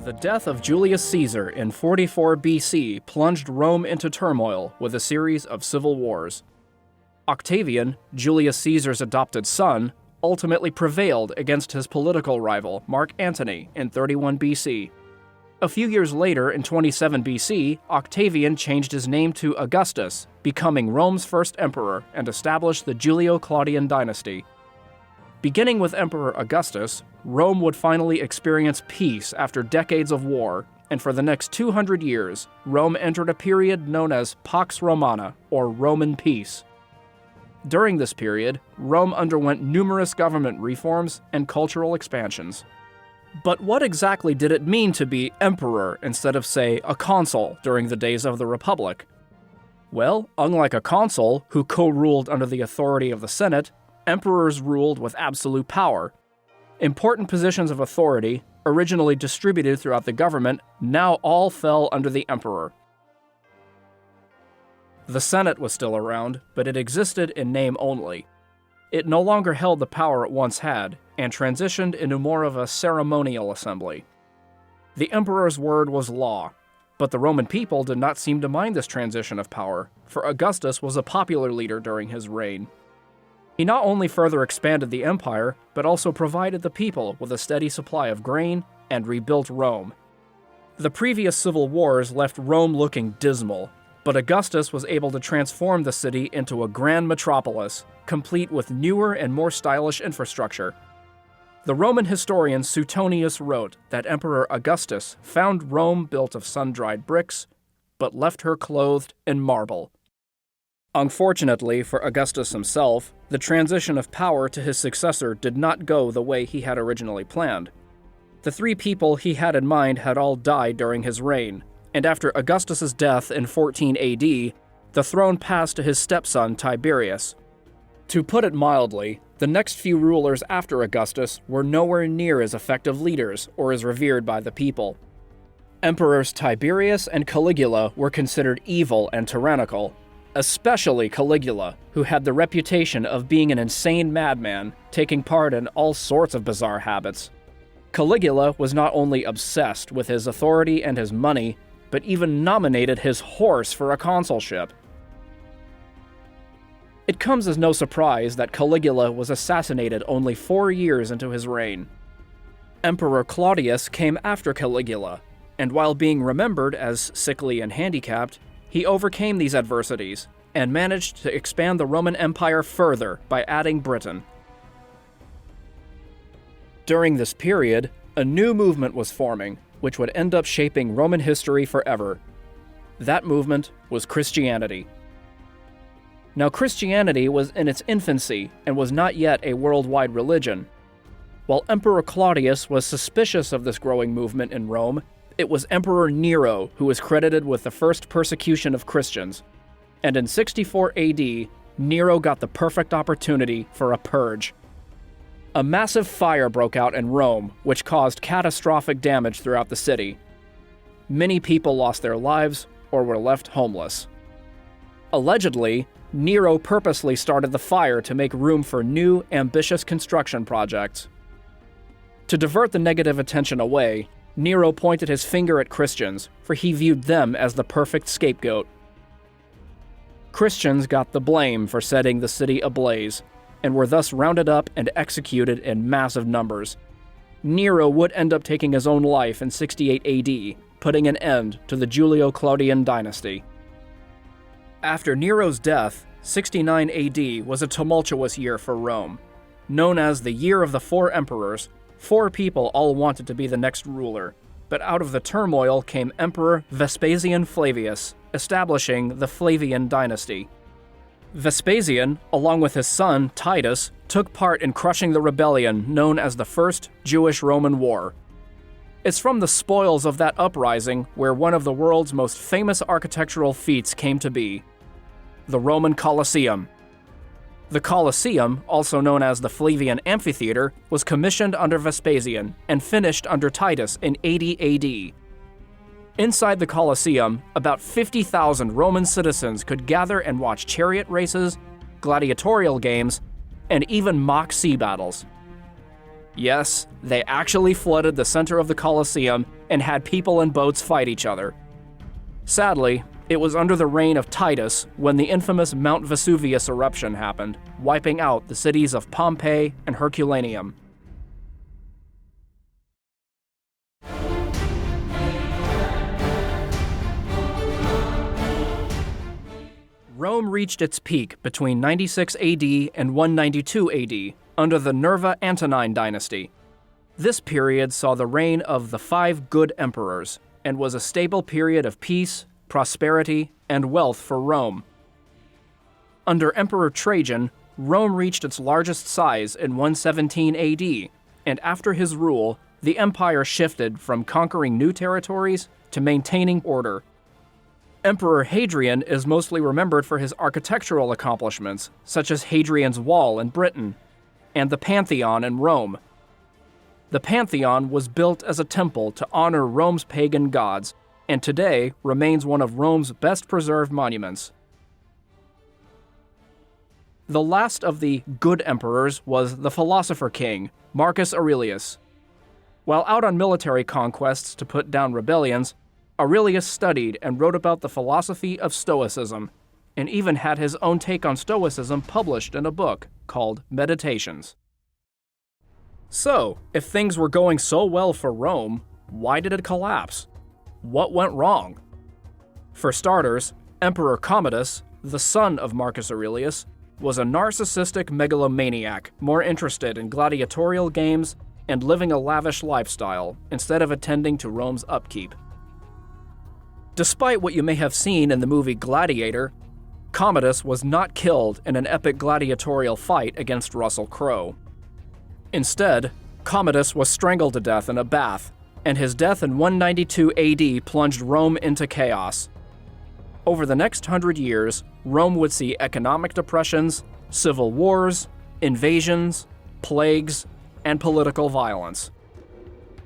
The death of Julius Caesar in 44 BC plunged Rome into turmoil with a series of civil wars. Octavian, Julius Caesar's adopted son, ultimately prevailed against his political rival, Mark Antony, in 31 BC. A few years later, in 27 BC, Octavian changed his name to Augustus, becoming Rome's first emperor, and established the Julio-Claudian dynasty. Beginning with Emperor Augustus, Rome would finally experience peace after decades of war, and for the next 200 years, Rome entered a period known as Pax Romana, or Roman peace. During this period, Rome underwent numerous government reforms and cultural expansions. But what exactly did it mean to be emperor instead of, say, a consul during the days of the Republic? Well, unlike a consul, who co-ruled under the authority of the Senate, emperors ruled with absolute power. Important positions of authority, originally distributed throughout the government, now all fell under the emperor. The Senate was still around, but it existed in name only. It no longer held the power it once had, and transitioned into more of a ceremonial assembly. The emperor's word was law, but the Roman people did not seem to mind this transition of power, for Augustus was a popular leader during his reign. He not only further expanded the empire, but also provided the people with a steady supply of grain and rebuilt Rome. The previous civil wars left Rome looking dismal, but Augustus was able to transform the city into a grand metropolis, complete with newer and more stylish infrastructure. The Roman historian Suetonius wrote that Emperor Augustus found Rome built of sun-dried bricks, but left her clothed in marble. Unfortunately for Augustus himself, the transition of power to his successor did not go the way he had originally planned. The three people he had in mind had all died during his reign, and after Augustus's death in 14 AD, the throne passed to his stepson Tiberius. To put it mildly, the next few rulers after Augustus were nowhere near as effective leaders or as revered by the people. Emperors Tiberius and Caligula were considered evil and tyrannical, especially Caligula, who had the reputation of being an insane madman, taking part in all sorts of bizarre habits. Caligula was not only obsessed with his authority and his money, but even nominated his horse for a consulship. It comes as no surprise that Caligula was assassinated only 4 years into his reign. Emperor Claudius came after Caligula, and while being remembered as sickly and handicapped, he overcame these adversities and managed to expand the Roman Empire further by adding Britain. During this period, a new movement was forming, which would end up shaping Roman history forever. That movement was Christianity. Now, Christianity was in its infancy and was not yet a worldwide religion. While Emperor Claudius was suspicious of this growing movement in Rome, it was Emperor Nero who was credited with the first persecution of Christians. And in 64 AD, Nero got the perfect opportunity for a purge. A massive fire broke out in Rome, which caused catastrophic damage throughout the city. Many people lost their lives or were left homeless. Allegedly, Nero purposely started the fire to make room for new, ambitious construction projects. To divert the negative attention away, Nero pointed his finger at Christians, for he viewed them as the perfect scapegoat. Christians got the blame for setting the city ablaze, and were thus rounded up and executed in massive numbers. Nero would end up taking his own life in 68 AD, putting an end to the Julio-Claudian dynasty. After Nero's death, 69 AD was a tumultuous year for Rome. Known as the Year of the Four Emperors, 4 people all wanted to be the next ruler, but out of the turmoil came Emperor Vespasian Flavius, establishing the Flavian dynasty. Vespasian, along with his son Titus, took part in crushing the rebellion known as the First Jewish-Roman War. It's from the spoils of that uprising where one of the world's most famous architectural feats came to be: the Roman Colosseum. The Colosseum, also known as the Flavian Amphitheater, was commissioned under Vespasian and finished under Titus in 80 AD. Inside the Colosseum, about 50,000 Roman citizens could gather and watch chariot races, gladiatorial games, and even mock sea battles. Yes, they actually flooded the center of the Colosseum and had people in boats fight each other. Sadly, it was under the reign of Titus when the infamous Mount Vesuvius eruption happened, wiping out the cities of Pompeii and Herculaneum. Rome reached its peak between 96 AD and 192 AD under the NERVA-ANTONINE dynasty. This period saw the reign of the 5 good emperors and was a stable period of peace, prosperity, and wealth for Rome. Under Emperor Trajan, Rome reached its largest size in 117 AD, and after his rule, the empire shifted from conquering new territories to maintaining order. Emperor Hadrian is mostly remembered for his architectural accomplishments, such as Hadrian's Wall in Britain, and the Pantheon in Rome. The Pantheon was built as a temple to honor Rome's pagan gods, and today remains one of Rome's best-preserved monuments. The last of the good emperors was the philosopher king, Marcus Aurelius. While out on military conquests to put down rebellions, Aurelius studied and wrote about the philosophy of Stoicism, and even had his own take on Stoicism published in a book called Meditations. So, if things were going so well for Rome, why did it collapse? What went wrong? For starters, Emperor Commodus, the son of Marcus Aurelius, was a narcissistic megalomaniac more interested in gladiatorial games and living a lavish lifestyle instead of attending to Rome's upkeep. Despite what you may have seen in the movie Gladiator, Commodus was not killed in an epic gladiatorial fight against Russell Crowe. Instead, Commodus was strangled to death in a bath, and his death in 192 AD plunged Rome into chaos. Over the next 100 years, Rome would see economic depressions, civil wars, invasions, plagues, and political violence.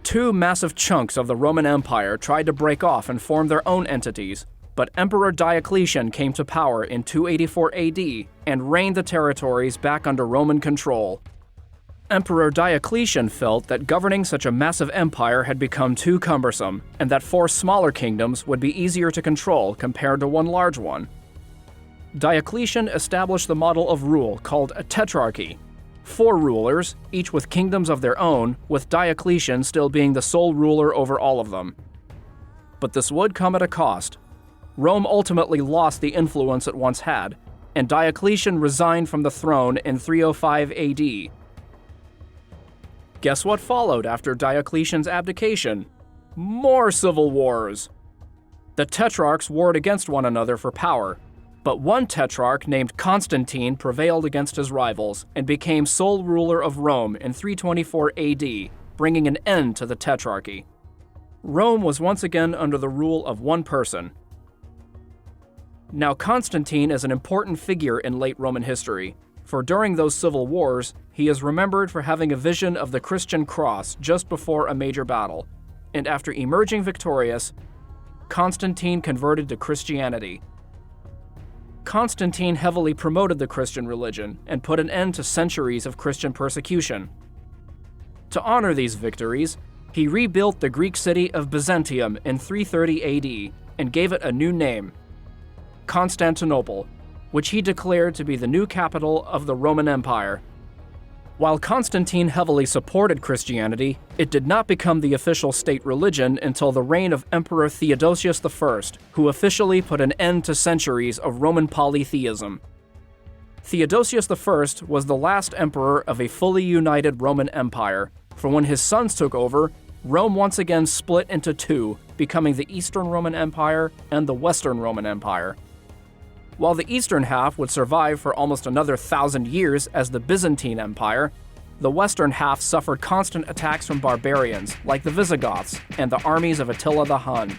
2 massive chunks of the Roman Empire tried to break off and form their own entities, but Emperor Diocletian came to power in 284 AD and reigned the territories back under Roman control. Emperor Diocletian felt that governing such a massive empire had become too cumbersome, and that 4 smaller kingdoms would be easier to control compared to one large one. Diocletian established the model of rule called a tetrarchy. 4 rulers, each with kingdoms of their own, with Diocletian still being the sole ruler over all of them. But this would come at a cost. Rome ultimately lost the influence it once had, and Diocletian resigned from the throne in 305 AD. Guess what followed after Diocletian's abdication? More civil wars! The tetrarchs warred against one another for power, but one tetrarch named Constantine prevailed against his rivals and became sole ruler of Rome in 324 AD, bringing an end to the tetrarchy. Rome was once again under the rule of one person. Now, Constantine is an important figure in late Roman history, for during those civil wars, he is remembered for having a vision of the Christian cross just before a major battle, and after emerging victorious, Constantine converted to Christianity. Constantine heavily promoted the Christian religion and put an end to centuries of Christian persecution. To honor these victories, he rebuilt the Greek city of Byzantium in 330 AD and gave it a new name, Constantinople, which he declared to be the new capital of the Roman Empire. While Constantine heavily supported Christianity, it did not become the official state religion until the reign of Emperor Theodosius I, who officially put an end to centuries of Roman polytheism. Theodosius I was the last emperor of a fully united Roman Empire, for when his sons took over, Rome once again split into 2, becoming the Eastern Roman Empire and the Western Roman Empire. While the eastern half would survive for almost another 1,000 years as the Byzantine Empire, the western half suffered constant attacks from barbarians like the Visigoths and the armies of Attila the Hun.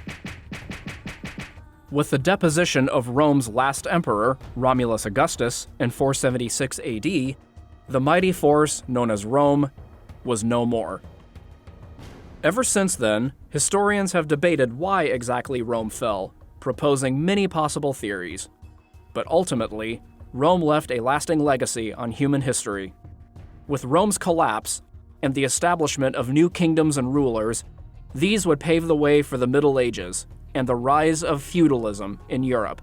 With the deposition of Rome's last emperor, Romulus Augustus, in 476 AD, the mighty force known as Rome was no more. Ever since then, historians have debated why exactly Rome fell, proposing many possible theories. But ultimately, Rome left a lasting legacy on human history. With Rome's collapse, and the establishment of new kingdoms and rulers, these would pave the way for the Middle Ages and the rise of feudalism in Europe.